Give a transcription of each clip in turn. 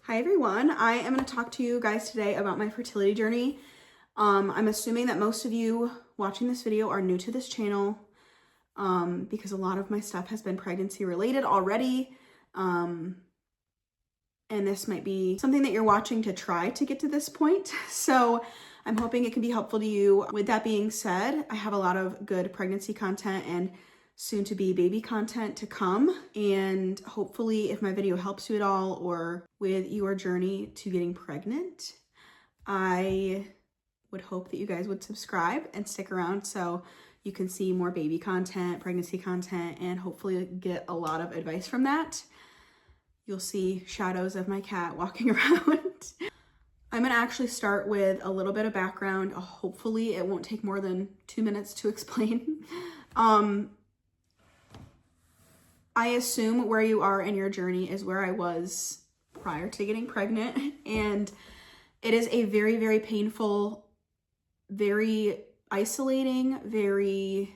Hi everyone, I am going to talk to you guys today about my fertility journey. I'm assuming that most of you watching this video are new to this channel because a lot of my stuff has been pregnancy related already. And this might be something that you're watching to try to get to this point. So I'm hoping it can be helpful to you. With that being said, I have a lot of good pregnancy content and soon to be baby content to come. And hopefully if my video helps you at all or with your journey to getting pregnant, I would hope that you guys would subscribe and stick around so you can see more baby content, pregnancy content, and hopefully get a lot of advice from that. You'll see shadows of my cat walking around. I'm gonna actually start with a little bit of background. Hopefully it won't take more than 2 minutes to explain. I assume where you are in your journey is where I was prior to getting pregnant. And it is a very, very painful, very isolating, very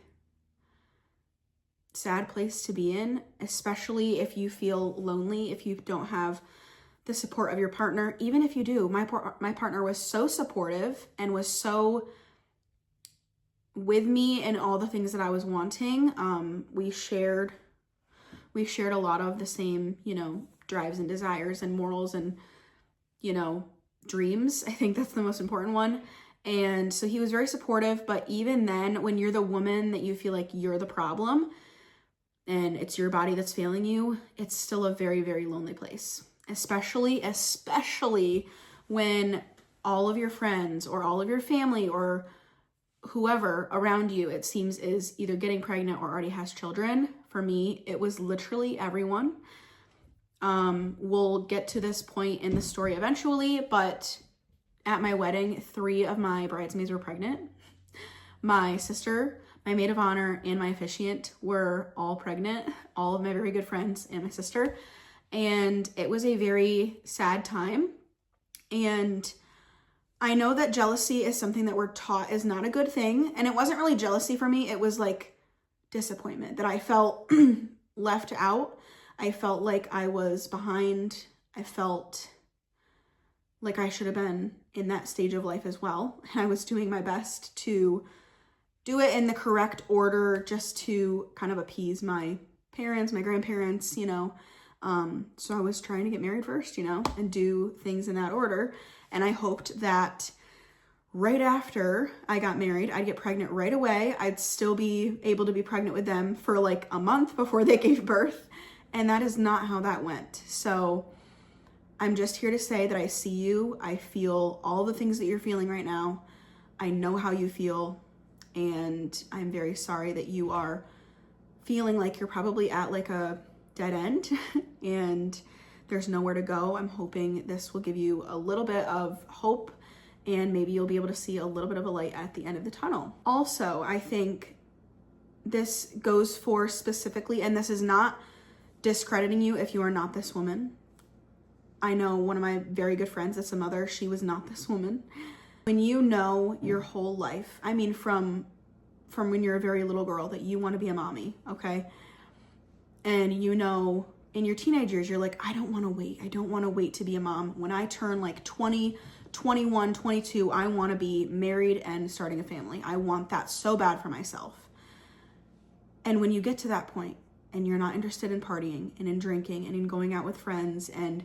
sad place to be in, especially if you feel lonely, if you don't have the support of your partner. Even if you do, my partner was so supportive and was so with me in all the things that I was wanting. We shared a lot of the same, drives and desires and morals and, dreams. I think that's the most important one. And so he was very supportive, but even then, when you're the woman that you feel like you're the problem and it's your body that's failing you, it's still a very, very lonely place. Especially when all of your friends or all of your family or whoever around you, it seems, is either getting pregnant or already has children. For me, it was literally everyone. We'll get to this point in the story eventually, but at my wedding, 3 of my bridesmaids were pregnant. My sister, my maid of honor, and my officiant were all pregnant. All of my very good friends and my sister. And it was a very sad time. And I know that jealousy is something that we're taught is not a good thing. And it wasn't really jealousy for me. It was like disappointment that I felt left out. I felt like I was behind. I felt like I should have been in that stage of life as well. And I was doing my best to do it in the correct order just to kind of appease my parents, my grandparents, so I was trying to get married first, and do things in that order. And I hoped that right after I got married, I'd get pregnant right away. I'd still be able to be pregnant with them for like a month before they gave birth. And that is not how that went. So I'm just here to say that I see you. I feel all the things that you're feeling right now. I know how you feel. And I'm very sorry that you are feeling like you're probably at like a dead end and there's nowhere to go. I'm hoping this will give you a little bit of hope and maybe you'll be able to see a little bit of a light at the end of the tunnel. Also, I think this goes for specifically, and this is not discrediting you if you are not this woman. I know one of my very good friends that's a mother, she was not this woman. When you know your whole life, I mean from when you're a very little girl that you want to be a mommy, okay? And in your teenage years, you're like, I don't want to wait. I don't want to wait to be a mom. When I turn like 20, 21, 22, I want to be married and starting a family. I want that so bad for myself. And when you get to that point and you're not interested in partying and in drinking and in going out with friends and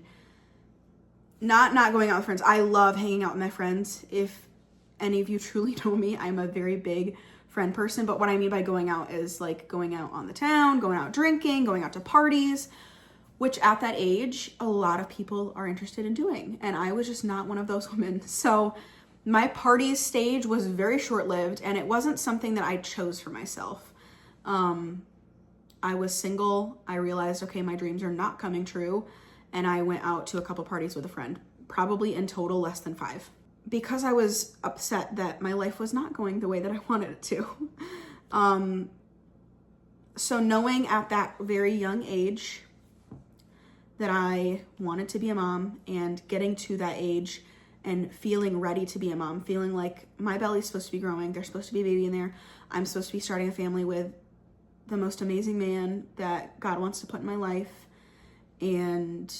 not going out with friends. I love hanging out with my friends. If any of you truly know me, I'm a very big friend person. But what I mean by going out is like going out on the town, going out drinking, going out to parties, which at that age, a lot of people are interested in doing. And I was just not one of those women. So my party stage was very short-lived and it wasn't something that I chose for myself. I was single. I realized, okay, my dreams are not coming true. And I went out to a couple parties with a friend, probably in total less than 5. Because I was upset that my life was not going the way that I wanted it to. So knowing at that very young age that I wanted to be a mom and getting to that age and feeling ready to be a mom, feeling like my belly's supposed to be growing, there's supposed to be a baby in there, I'm supposed to be starting a family with the most amazing man that God wants to put in my life. And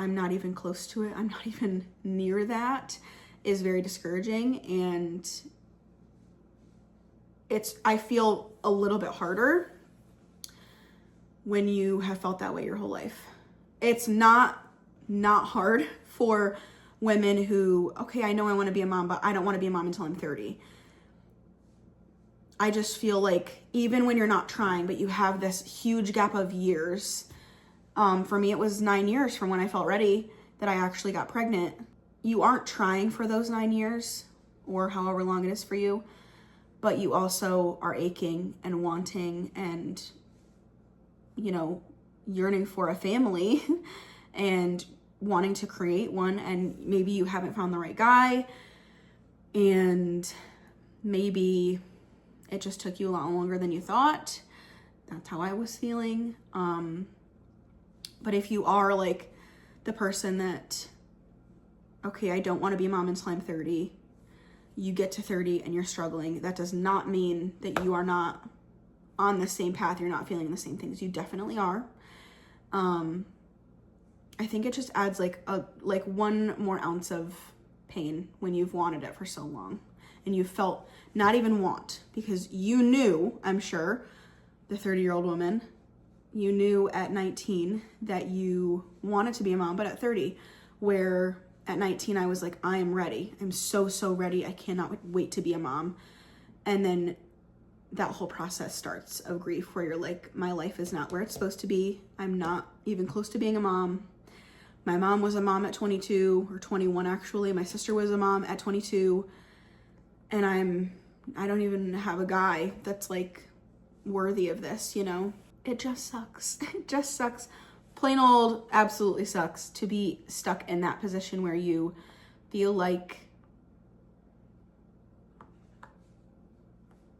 I'm not even close to it, I'm not even near that, is very discouraging. And I feel a little bit harder when you have felt that way your whole life. It's not hard for women who, okay, I know I want to be a mom, but I don't want to be a mom until I'm 30. I just feel like even when you're not trying, but you have this huge gap of years, for me, it was 9 years from when I felt ready that I actually got pregnant. You aren't trying for those 9 years or however long it is for you, but you also are aching and wanting and, you know, yearning for a family and wanting to create one. And maybe you haven't found the right guy, and maybe it just took you a lot longer than you thought. That's how I was feeling. But if you are like the person that, okay, I don't want to be a mom until I'm 30, you get to 30 and you're struggling, that does not mean that you are not on the same path, you're not feeling the same things. You definitely are. I think it just adds like one more ounce of pain when you've wanted it for so long and you felt not even want, because you knew, I'm sure, the 30-year-old woman, you knew at 19 that you wanted to be a mom, but at 30, where at 19 I was like, I am ready. I'm so ready. I cannot wait to be a mom. And then that whole process starts of grief where you're like, my life is not where it's supposed to be. I'm not even close to being a mom. My mom was a mom at 22 or 21 actually. My sister was a mom at 22. And I don't even have a guy that's like worthy of this, you know? It just sucks. It just sucks. Plain old absolutely sucks to be stuck in that position where you feel like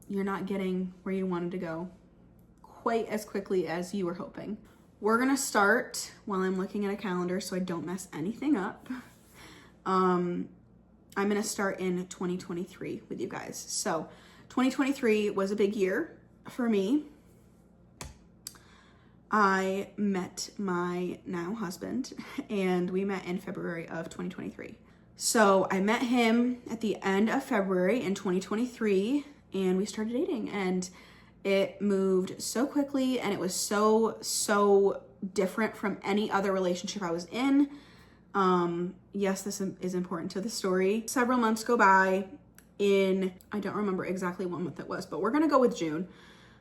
you're not getting where you wanted to go quite as quickly as you were hoping. We're gonna start while I'm looking at a calendar so I don't mess anything up. I'm gonna start in 2023 with you guys. So 2023 was a big year for me. I met my now husband, and we met in February of 2023. So I met him at the end of February in 2023, and we started dating, and it moved so quickly, and it was so different from any other relationship I was in. Yes, this is important to the story. Several months go by. I don't remember exactly what month it was, but we're gonna go with June.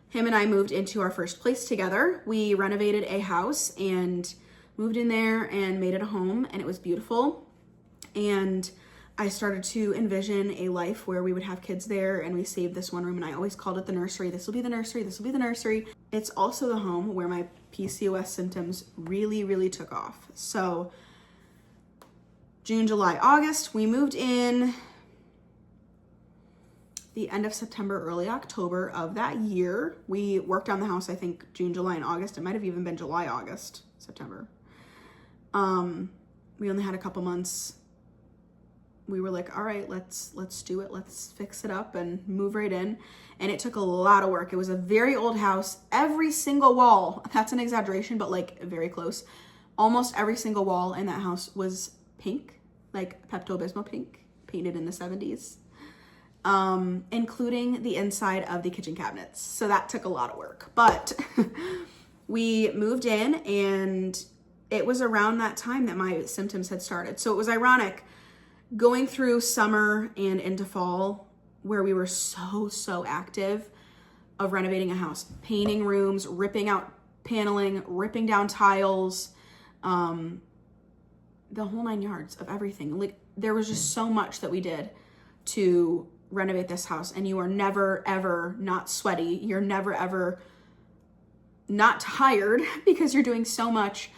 Him and I moved into our first place together. We renovated a house and moved in there and made it a home, and it was beautiful. And I started to envision a life where we would have kids there, and we saved this one room, and I always called it the nursery. This will be the nursery. This will be the nursery. It's also the home where my PCOS symptoms really took off. So June, July, August, we moved in the end of September, early October of that year. We worked on the house, I think June, July, and August. It might have even been July, August, September. We only had a couple months. We were like, all right, let's do it. Let's fix it up and move right in. And it took a lot of work. It was a very old house. Every single wall, that's an exaggeration, but like very close. Almost every single wall in that house was pink, like Pepto-Bismol pink, painted in the 70s. Including the inside of the kitchen cabinets. So that took a lot of work, but we moved in, and it was around that time that my symptoms had started. So it was ironic going through summer and into fall where we were so active of renovating a house, painting rooms, ripping out paneling, ripping down tiles, the whole 9 yards of everything. Like there was just so much that we did to renovate this house, and you are never ever not sweaty. You're never ever not tired because you're doing so much.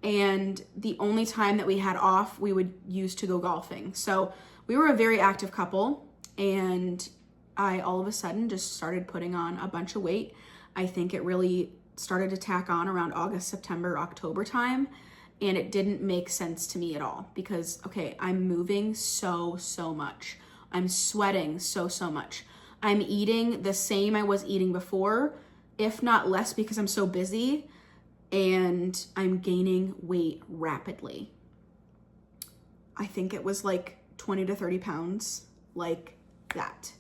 And the only time that we had off, we would use to go golfing. So we were a very active couple, and I all of a sudden just started putting on a bunch of weight. I think it really started to tack on around August, September, October time. And it didn't make sense to me at all because, okay, I'm moving so much. I'm sweating so much. I'm eating the same I was eating before, if not less, because I'm so busy, and I'm gaining weight rapidly. I think it was like 20 to 30 pounds, like that.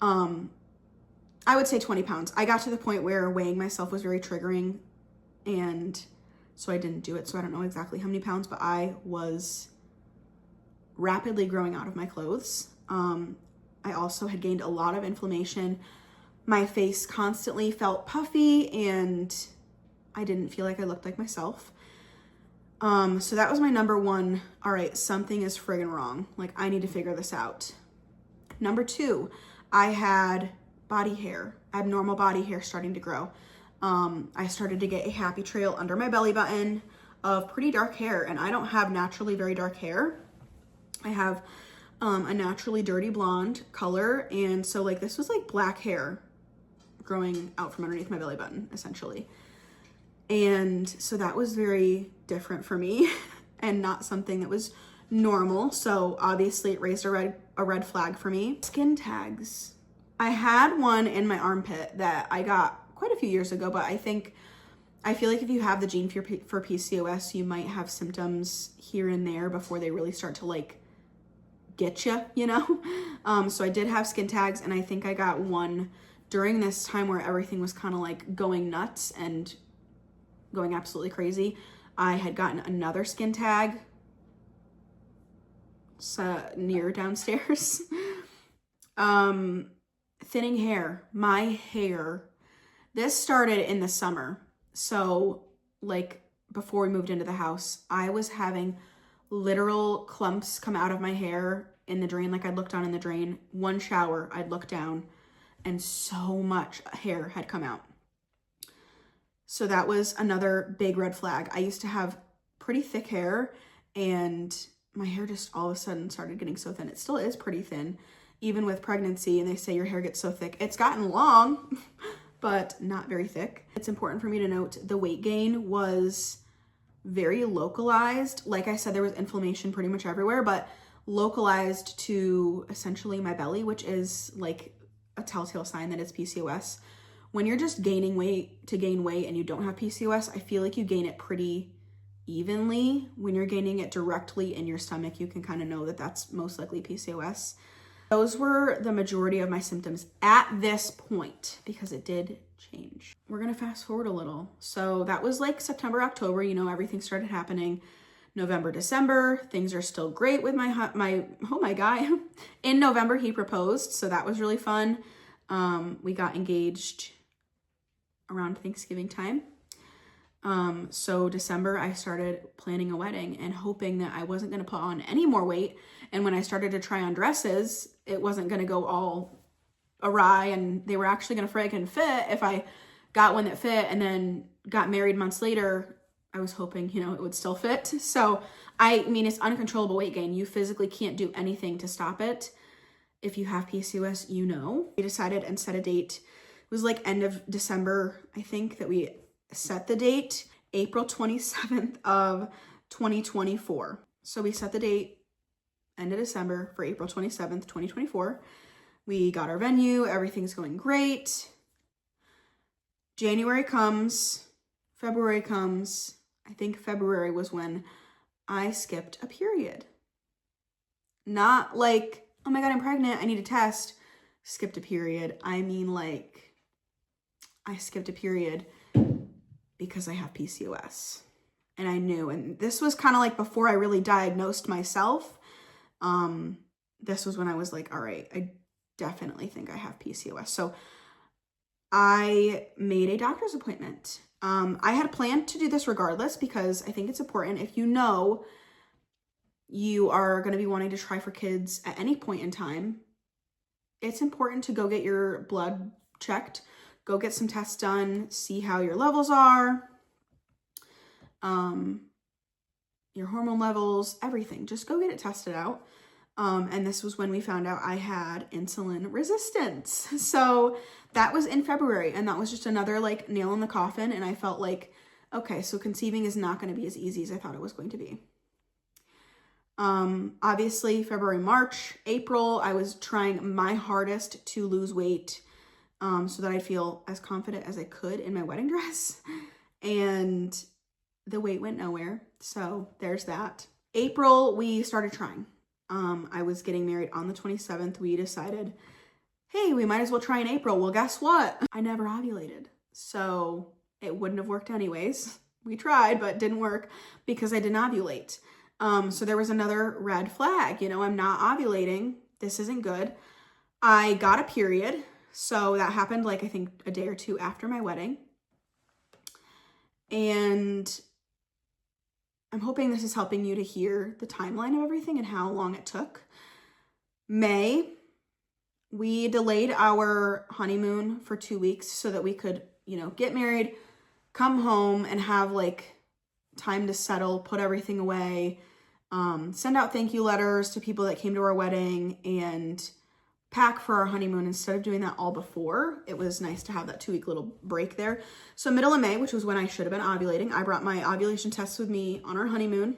I would say 20 pounds. I got to the point where weighing myself was very triggering, and so I didn't do it. So I don't know exactly how many pounds, but I was rapidly growing out of my clothes. I also had gained a lot of inflammation. My face constantly felt puffy, and I didn't feel like I looked like myself. So that was my number one. All right, something is friggin' wrong. Like, I need to figure this out. Number two, I had body hair, abnormal body hair starting to grow. I started to get a happy trail under my belly button of pretty dark hair, and I don't have naturally very dark hair. I have a naturally dirty blonde color, and so like this was like black hair growing out from underneath my belly button, essentially. And so that was very different for me and not something that was normal. So obviously it raised a red flag for me. Skin tags. I had one in my armpit that I got quite a few years ago, but I feel like if you have the gene for PCOS, you might have symptoms here and there before they really start to like get you, you know? So I did have skin tags, and I think I got one during this time where everything was kind of like going nuts and going absolutely crazy. I had gotten another skin tag near downstairs. Thinning hair. My hair, this started in the summer. So like before we moved into the house, I was having literal clumps come out of my hair in the drain. Like I'd look down in the drain, one shower, I'd look down, and so much hair had come out. So that was another big red flag. I used to have pretty thick hair, and my hair just all of a sudden started getting so thin. It still is pretty thin, even with pregnancy, and they say your hair gets so thick. It's gotten long, but not very thick. It's important for me to note the weight gain was very localized. Like I said, there was inflammation pretty much everywhere, but localized to essentially my belly, which is like a telltale sign that it's PCOS. When you're just gaining weight to gain weight and you don't have PCOS, I feel like you gain it pretty evenly. When you're gaining it directly in your stomach, you can kind of know that that's most likely PCOS. Those were the majority of my symptoms at this point, because it did change. We're gonna fast forward a little. So that was like September, October, you know, everything started happening. November, December, things are still great with my guy. In November, he proposed, so that was really fun. We got engaged around Thanksgiving time. So December, I started planning a wedding and hoping that I wasn't gonna put on any more weight. And when I started to try on dresses, it wasn't gonna go all awry, and they were actually gonna friggin' fit if I got one that fit, and then got married months later. I was hoping, you know, it would still fit. So, I mean, it's uncontrollable weight gain. You physically can't do anything to stop it. If you have PCOS, you know. We decided and set a date. It was like end of December, I think, that we set the date, April 27th of 2024. So we set the date end of December for April 27th, 2024. We got our venue, everything's going great. January comes, February comes. I think February was when I skipped a period. Not like, oh my God, I'm pregnant, I need a test. Skipped a period. I mean, like, I skipped a period because I have PCOS. And I knew, and this was kind of like before I really diagnosed myself. This was when I was like, all right, I definitely think I have PCOS. So I made a doctor's appointment. I had planned to do this regardless, because I think it's important. If you know you are going to be wanting to try for kids at any point in time, it's important to go get your blood checked, go get some tests done, see how your levels are, your hormone levels, everything. Just go get it tested out. And this was when we found out I had insulin resistance. So that was in February, and that was just another like nail in the coffin. And I felt like, okay, so conceiving is not going to be as easy as I thought it was going to be. Obviously February, March, April, I was trying my hardest to lose weight, so that I'd feel as confident as I could in my wedding dress, and the weight went nowhere. So there's that. April, we started trying. I was getting married on the 27th. We decided, hey, we might as well try in April. Well, guess what? I never ovulated. So it wouldn't have worked anyways. We tried, but it didn't work because I didn't ovulate. So there was another red flag. I'm not ovulating. This isn't good. I got a period. So that happened I think a day or two after my wedding. And I'm hoping this is helping you to hear the timeline of everything and how long it took. May, we delayed our honeymoon for 2 weeks so that we could, get married, come home and have time to settle, put everything away, send out thank you letters to people that came to our wedding, and pack for our honeymoon instead of doing that all before. It was nice to have that 2-week little break there. So middle of May, which was when I should have been ovulating, I brought my ovulation tests with me on our honeymoon,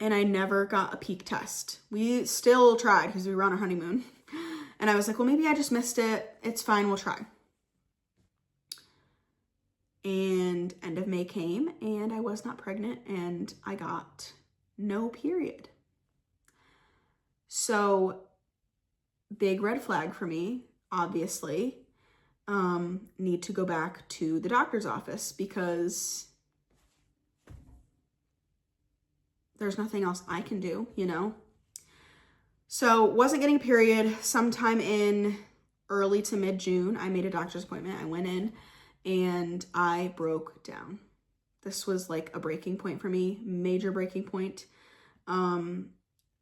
and I never got a peak test. We still tried because we were on our honeymoon, and I was like, well, maybe I just missed it. It's fine, we'll try. And end of May came, and I was not pregnant, and I got no period. So big red flag for me, obviously. Need to go back to the doctor's office because there's nothing else I can do, So wasn't getting a period. Sometime in early to mid-June, I made a doctor's appointment. I went in and I broke down. This was a breaking point for me, major breaking point.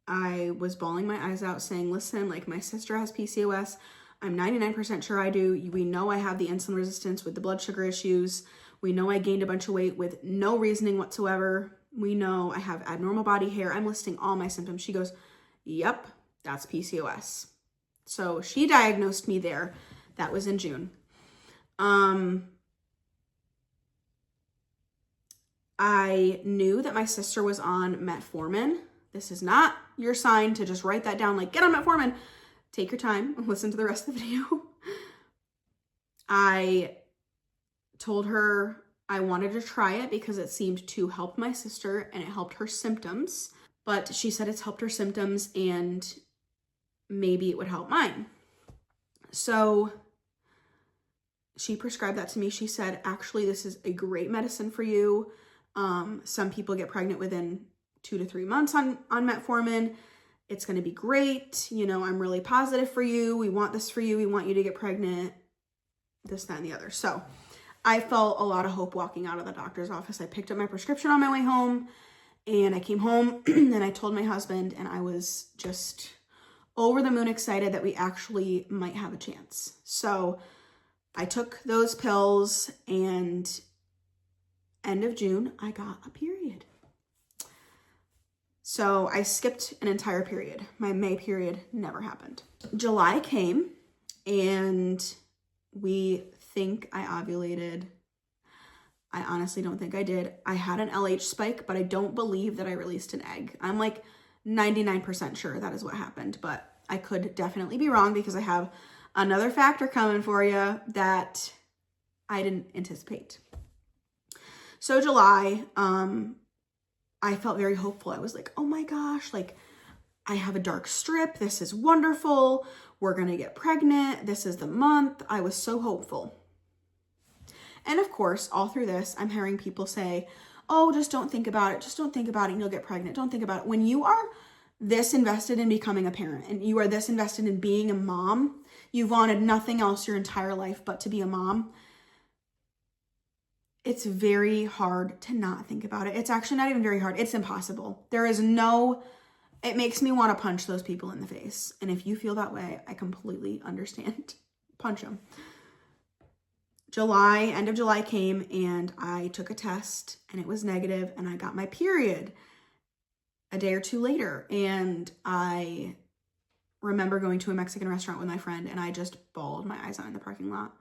I was bawling my eyes out saying, listen, my sister has PCOS. I'm 99% sure I do. We know I have the insulin resistance with the blood sugar issues. We know I gained a bunch of weight with no reasoning whatsoever. We know I have abnormal body hair. I'm listing all my symptoms. She goes, yep, that's PCOS. So she diagnosed me there. That was in June. I knew that my sister was on metformin. This is not your sign to just write that down, get on metformin. Take your time and listen to the rest of the video. I told her I wanted to try it because it seemed to help my sister and it helped her symptoms. But she said it's helped her symptoms and maybe it would help mine. So she prescribed that to me. She said, actually, this is a great medicine for you. Some people get pregnant within 2 to 3 months on metformin. It's going to be great. I'm really positive for you. We want this for you. We want you to get pregnant, this, that, and the other. So I felt a lot of hope walking out of the doctor's office. I picked up my prescription on my way home and I came home and I told my husband, and I was just over the moon excited that we actually might have a chance. So I took those pills and end of June, I got a period. So I skipped an entire period. My May period never happened. July came and we think I ovulated. I honestly don't think I did. I had an LH spike, but I don't believe that I released an egg. I'm 99% sure that is what happened, but I could definitely be wrong because I have another factor coming for you that I didn't anticipate. So July, I felt very hopeful. I was like, oh my gosh, I have a dark strip. This is wonderful. We're going to get pregnant. This is the month. I was so hopeful. And of course, all through this, I'm hearing people say, oh, just don't think about it. Just don't think about it and you'll get pregnant. Don't think about it. When you are this invested in becoming a parent and you are this invested in being a mom, you've wanted nothing else your entire life but to be a mom. It's very hard to not think about it. It's actually not even very hard. It's impossible. It makes me want to punch those people in the face. And if you feel that way, I completely understand. Punch them. End of July came and I took a test and it was negative and I got my period a day or two later. And I remember going to a Mexican restaurant with my friend and I just bawled my eyes out in the parking lot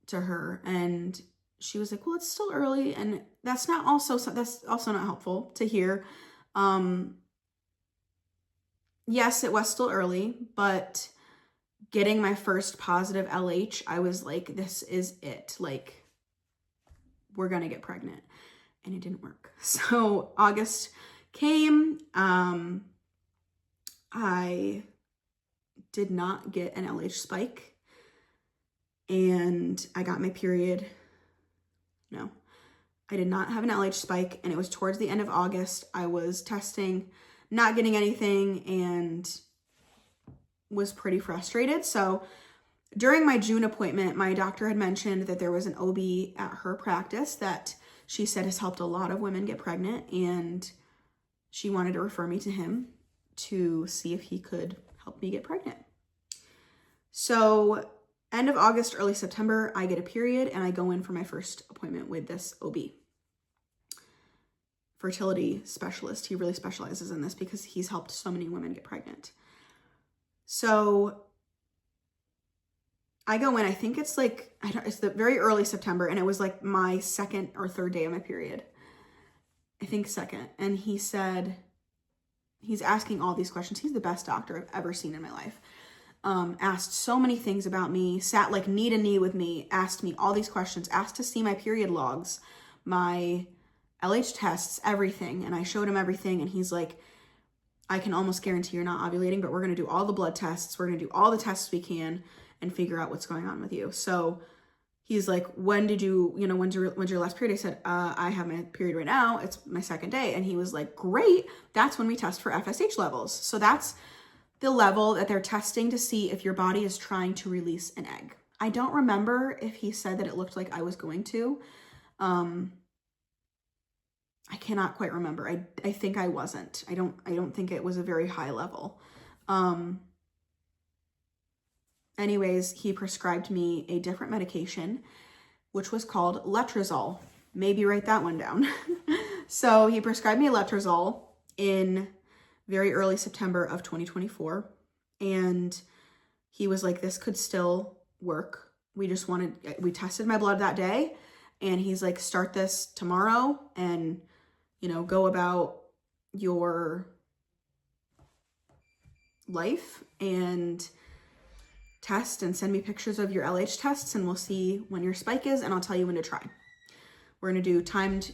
to her. And she was like, well, it's still early. And that's also not helpful to hear. Yes, it was still early, but getting my first positive LH, I was like, this is it. We're going to get pregnant. and it didn't work. So August came. I did not get an LH spike, and I got my period. No, I did not have an LH spike, and it was towards the end of August. I was testing, not getting anything, and was pretty frustrated. So during my June appointment, my doctor had mentioned that there was an OB at her practice that she said has helped a lot of women get pregnant, and she wanted to refer me to him to see if he could help me get pregnant. So end of August, early September, I get a period and I go in for my first appointment with this OB. Fertility specialist. He really specializes in this because he's helped so many women get pregnant. So I go in, I think it's like, it's the very early September, and it was like my second or third day of my period. I think second. And he said, he's asking all these questions. He's the best doctor I've ever seen in my life. Asked so many things about me, sat like knee to knee with me, asked me all these questions, asked to see my period logs, my LH tests, everything. And I showed him everything, and he's like, I can almost guarantee you're not ovulating, but we're going to do all the blood tests. We're going to do all the tests we can and figure out what's going on with you. So he's like, when's your last period? I said, I have my period right now. It's my second day. And he was like, great. That's when we test for FSH levels. So that's the level that they're testing to see if your body is trying to release an egg. I don't remember if he said that it looked like I was going to. I cannot quite remember. I think I wasn't. I don't think it was a very high level. Anyways, he prescribed me a different medication, which was called letrozole. Maybe write that one down. So he prescribed me letrozole in very early September of 2024. And he was like, this could still work. We tested my blood that day. And he's like, start this tomorrow and, go about your life and test and send me pictures of your LH tests, and we'll see when your spike is, and I'll tell you when to try. We're going to do timed,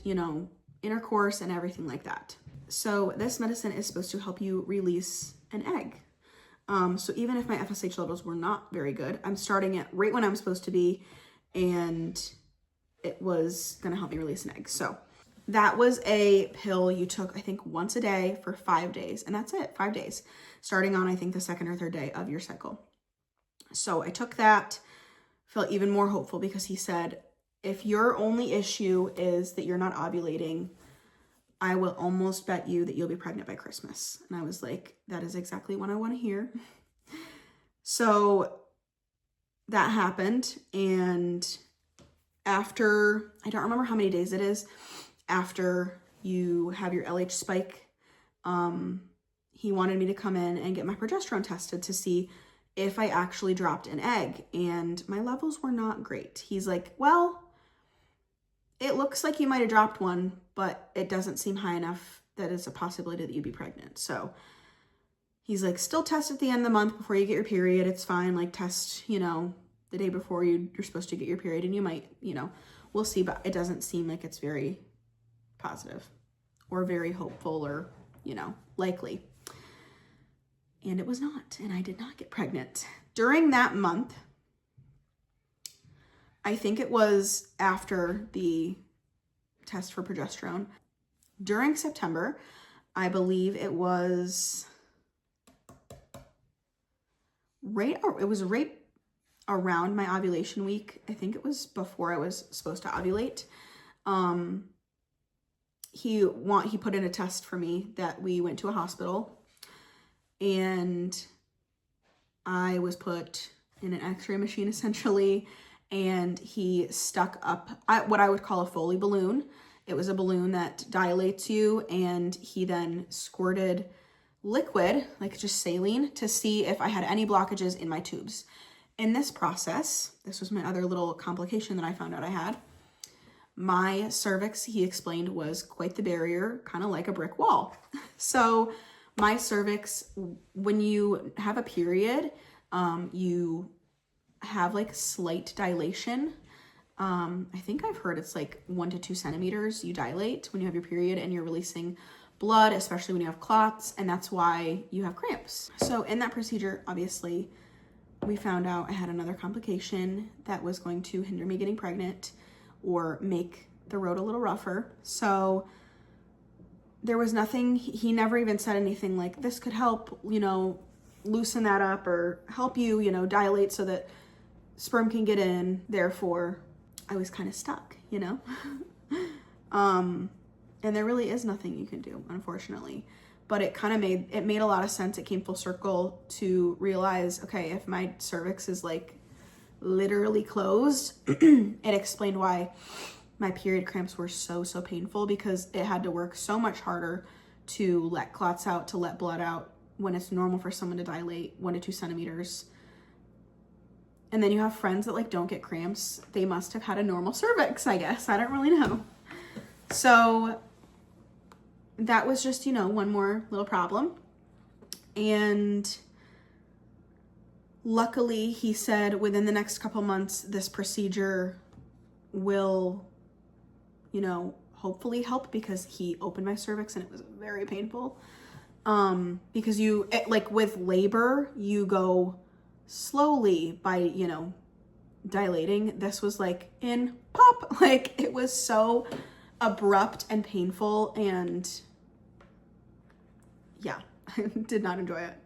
intercourse and everything like that. So this medicine is supposed to help you release an egg. So even if my FSH levels were not very good, I'm starting it right when I'm supposed to be, and it was going to help me release an egg. So that was a pill you took, I think, once a day for 5 days, and that's it, 5 days, starting on, I think, the second or third day of your cycle. So I took that, felt even more hopeful because he said, if your only issue is that you're not ovulating, I will almost bet you that you'll be pregnant by Christmas. And I was like, that is exactly what I want to hear. So that happened. And after, I don't remember how many days it is, after you have your LH spike, he wanted me to come in and get my progesterone tested to see if I actually dropped an egg, and my levels were not great. He's like, well, it looks like you might have dropped one, but it doesn't seem high enough that it's a possibility that you'd be pregnant. So he's like, still test at the end of the month before you get your period. It's fine. Like test, the day before you're supposed to get your period, and you might, we'll see, but it doesn't seem like it's very positive or very hopeful or, likely. And it was not, and I did not get pregnant. During that month, I think it was after the test for progesterone, during September, I believe it was right around my ovulation week. I think it was before I was supposed to ovulate. He put in a test for me that we went to a hospital, and I was put in an x-ray machine essentially, and he stuck up what I would call a Foley balloon. It was a balloon that dilates you, and he then squirted liquid, like just saline, to see if I had any blockages in my tubes. In this process, this was my other little complication that I found out I had. My cervix, he explained, was quite the barrier, kind of like a brick wall. So my cervix, when you have a period, you have like slight dilation I think I've heard it's like 1 to 2 centimeters you dilate when you have your period and you're releasing blood, especially when you have clots, and that's why you have cramps. So in that procedure, obviously, we found out I had another complication that was going to hinder me getting pregnant or make the road a little rougher. So there was nothing, he never even said anything like, this could help, you know, loosen that up or help you, you know, dilate so that sperm can get in. Therefore, I was kind of stuck, you know? And there really is nothing you can do, unfortunately. But it kind of made a lot of sense. It came full circle to realize, okay, if my cervix is like literally closed, it explained why my period cramps were so painful, because it had to work so much harder to let clots out, to let blood out, when it's normal for someone to dilate 1 to 2 centimeters. And then you have friends that like don't get cramps. They must have had a normal cervix, I guess. I don't really know. So that was just, you know, one more little problem. And luckily, he said within the next couple months, this procedure will, you know, hopefully help, because he opened my cervix and it was very painful. Because like with labor, you go slowly by, you know, dilating. This was like in pop, like it was so abrupt and painful, and yeah, I did not enjoy it.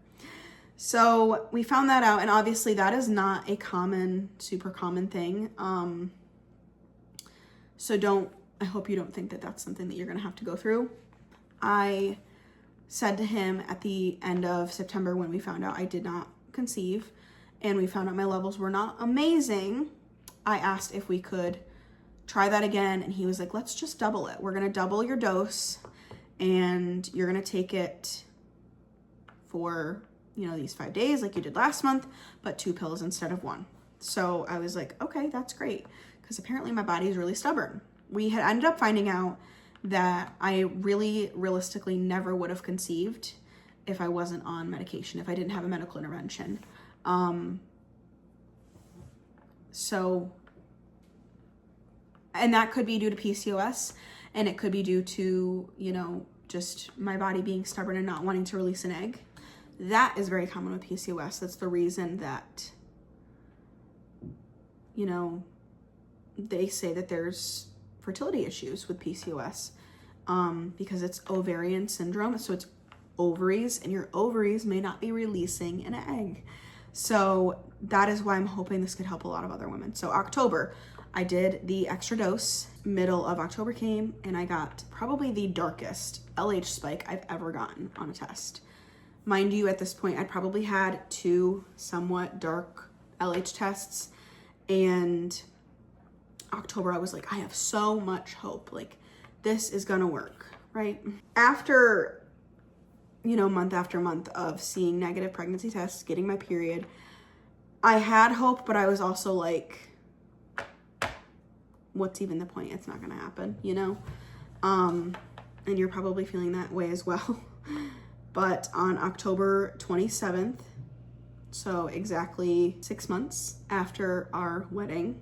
So we found that out, and obviously that is not a super common thing. So I hope you don't think that that's something that you're gonna have to go through. I said to him at the end of September, when we found out I did not conceive and we found out my levels were not amazing, I asked if we could try that again, and he was like, let's just double it. We're gonna double your dose, and you're gonna take it for, you know, these 5 days like you did last month, but 2 pills instead of 1. So I was like, okay, that's great, because apparently my body is really stubborn. We had ended up finding out that I really realistically never would have conceived if I wasn't on medication, if I didn't have a medical intervention. And that could be due to PCOS, and it could be due to, you know, just my body being stubborn and not wanting to release an egg. That is very common with PCOS. That's the reason that, you know, they say that there's fertility issues with PCOS, because it's ovarian syndrome. So it's ovaries, and your ovaries may not be releasing an egg. So that is why I'm hoping this could help a lot of other women. So October, I did the extra dose. Middle of October came, and I got probably the darkest LH spike I've ever gotten on a test. Mind you, at this point, I'd probably had 2 somewhat dark LH tests, and October, I was like, I have so much hope. Like, this is gonna work, right? After, you know, month after month of seeing negative pregnancy tests, getting my period, I had hope, but I was also like, what's even the point? It's not gonna happen, you know? And you're probably feeling that way as well. But on October 27th, so exactly 6 months after our wedding,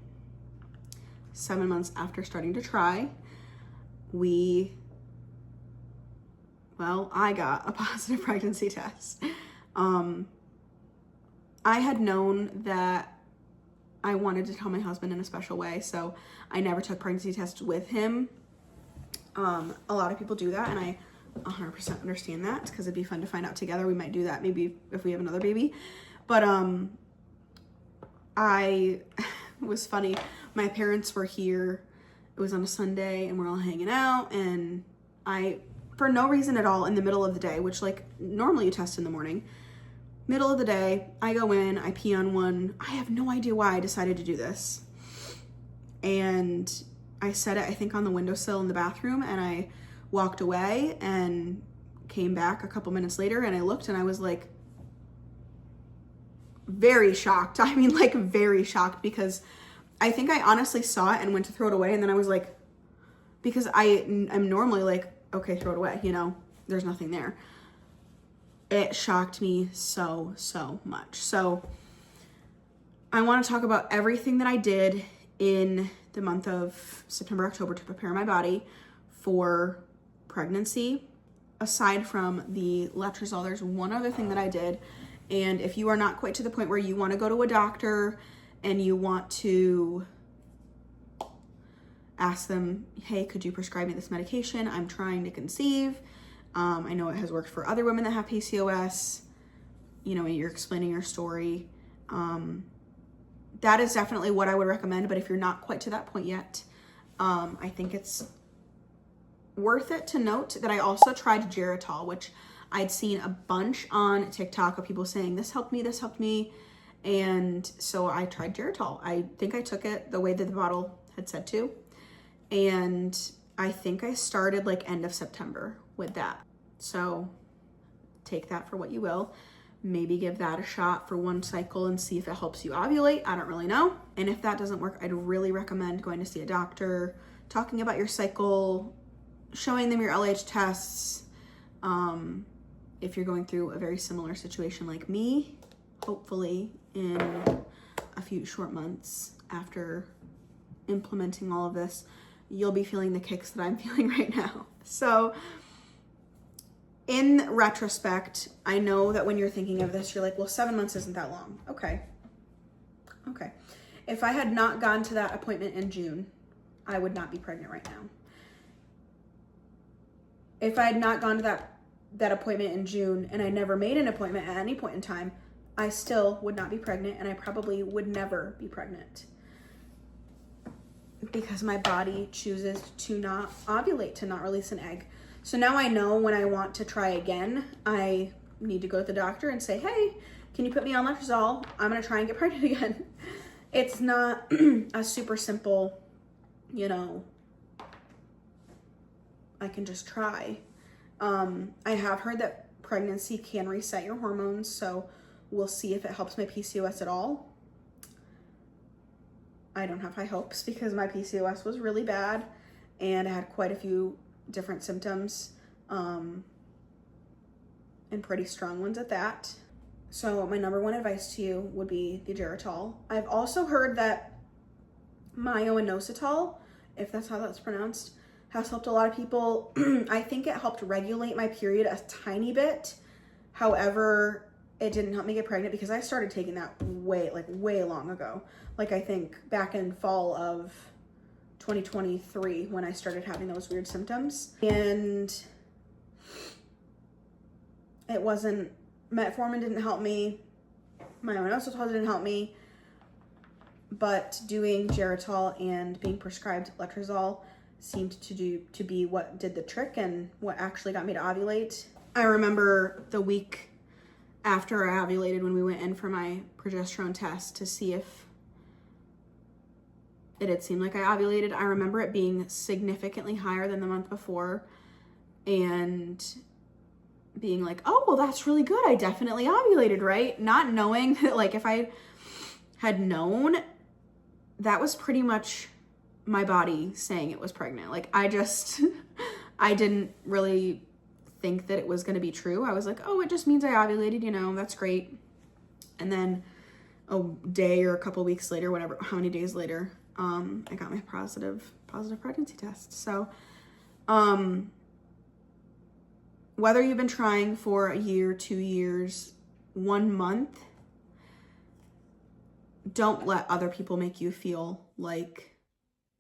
7 months after starting to try, I got a positive pregnancy test. I had known that I wanted to tell my husband in a special way, so I never took pregnancy tests with him. A lot of people do that, and I 100% understand that, because it'd be fun to find out together. We might do that maybe if we have another baby. But it was funny. My parents were here. It was on a Sunday, and we're all hanging out, and I, for no reason at all, in the middle of the day, which like normally you test in the morning, middle of the day, I go in, I pee on one. I have no idea why I decided to do this. And I set it, I think, on the windowsill in the bathroom, and I walked away and came back a couple minutes later, and I looked, and I was like very shocked. I mean, like very shocked, because I think I honestly saw it and went to throw it away, and then I was like, because I'm normally like, okay, throw it away, you know, there's nothing there. It shocked me so much. So I want to talk about everything that I did in the month of September, October to prepare my body for pregnancy. Aside from the letrozole, there's one other thing that I did. And if you are not quite to the point where you want to go to a doctor and you want to ask them, hey, could you prescribe me this medication? I'm trying to conceive. I know it has worked for other women that have PCOS. You know, you're explaining your story. That is definitely what I would recommend. But if you're not quite to that point yet, I think it's worth it to note that I also tried Geritol, which I'd seen a bunch on TikTok of people saying, this helped me. And so I tried Geritol. I think I took it the way that the bottle had said to. And I think I started like end of September with that. So take that for what you will. Maybe give that a shot for one cycle and see if it helps you ovulate. I don't really know. And if that doesn't work, I'd really recommend going to see a doctor, talking about your cycle, showing them your LH tests. If you're going through a very similar situation like me, hopefully in a few short months after implementing all of this, you'll be feeling the kicks that I'm feeling right now. So in retrospect, I know that when you're thinking of this, you're like, well, 7 months isn't that long. Okay. If I had not gone to that appointment in June, I would not be pregnant right now. If I had not gone to that appointment in June and I never made an appointment at any point in time, I still would not be pregnant, and I probably would never be pregnant because my body chooses to not ovulate, to not release an egg. So now I know when I want to try again, I need to go to the doctor and say, hey, can you put me on letrozole? I'm going to try and get pregnant again. It's not a super simple, you know, I can just try. I have heard that pregnancy can reset your hormones, so we'll see if it helps my PCOS at all. I don't have high hopes because my PCOS was really bad and I had quite a few different symptoms, and pretty strong ones at that. So my number one advice to you would be the Geritol. I've also heard that myo-inositol, if that's how that's pronounced, has helped a lot of people. I think it helped regulate my period a tiny bit. However, it didn't help me get pregnant because I started taking that way long ago. Like I think back in fall of 2023 when I started having those weird symptoms. And it wasn't, metformin didn't help me, myo-inositol didn't help me, but doing Geritol and being prescribed letrozole seemed to be what did the trick and what actually got me to ovulate. I remember the week after I ovulated when we went in for my progesterone test to see if it had seemed like I ovulated. I remember it being significantly higher than the month before and being like, oh, well, that's really good. I definitely ovulated, right? Not knowing that, like, if I had known, that was pretty much my body saying it was pregnant. Like, I didn't really think that it was going to be true. I was like, oh, it just means I ovulated, you know, that's great. And then a day or a couple weeks later, whatever, how many days later, I got my positive pregnancy test. So, whether you've been trying for a year, 2 years, 1 month, don't let other people make you feel like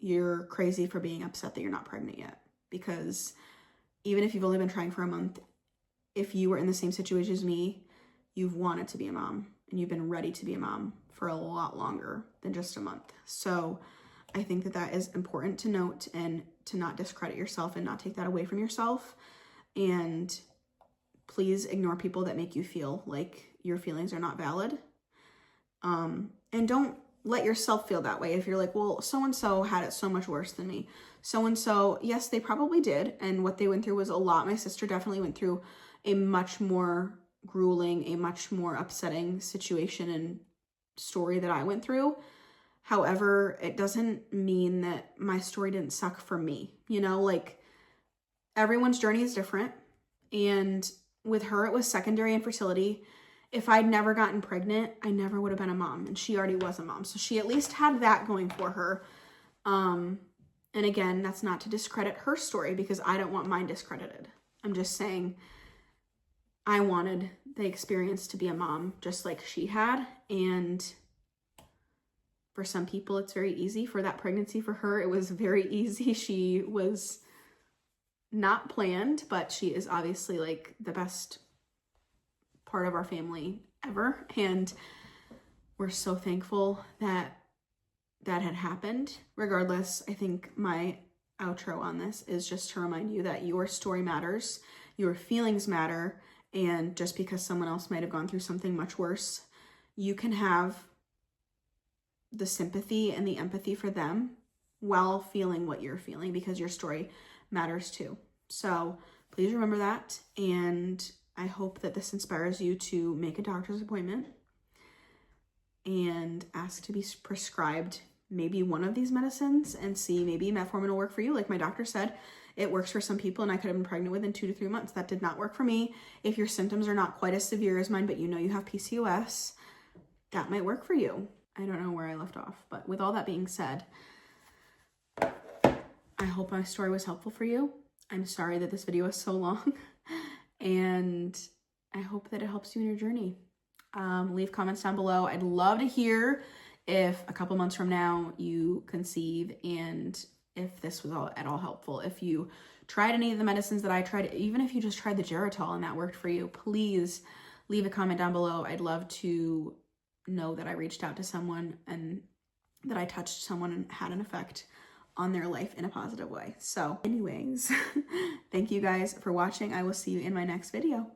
you're crazy for being upset that you're not pregnant yet. Because even if you've only been trying for a month, if you were in the same situation as me, you've wanted to be a mom and you've been ready to be a mom for a lot longer than just a month. So I think that is important to note and to not discredit yourself and not take that away from yourself. And please ignore people that make you feel like your feelings are not valid. And don't let yourself feel that way. If you're like, well, so-and-so had it so much worse than me. So-and-so, yes, they probably did. And what they went through was a lot. My sister definitely went through a much more grueling, a much more upsetting situation and story that I went through. However, it doesn't mean that my story didn't suck for me. You know, like, everyone's journey is different. And with her, it was secondary infertility. If I'd never gotten pregnant, I never would have been a mom. And she already was a mom. So she at least had that going for her. And again, that's not to discredit her story because I don't want mine discredited. I'm just saying I wanted the experience to be a mom just like she had. And for some people, it's very easy. For that pregnancy, for her, it was very easy. She was not planned, but she is obviously like the best part of our family ever. And we're so thankful that that had happened. Regardless, I think my outro on this is just to remind you that your story matters, your feelings matter, and just because someone else might have gone through something much worse, you can have the sympathy and the empathy for them while feeling what you're feeling, because your story matters too. So please remember that, and I hope that this inspires you to make a doctor's appointment and ask to be prescribed maybe one of these medicines and see maybe metformin will work for you. Like my doctor said, it works for some people and I could have been pregnant within 2 to 3 months. That did not work for me. If your symptoms are not quite as severe as mine, but you know you have PCOS, that might work for you. I don't know where I left off, but with all that being said, I hope my story was helpful for you. I'm sorry that this video is so long and I hope that it helps you in your journey. Leave comments down below. I'd love to hear if a couple months from now you conceive and if this was at all helpful. If you tried any of the medicines that I tried, even if you just tried the Geritol and that worked for you, please leave a comment down below. I'd love to know that I reached out to someone and that I touched someone and had an effect on their life in a positive way. So anyways, thank you guys for watching. I will see you in my next video.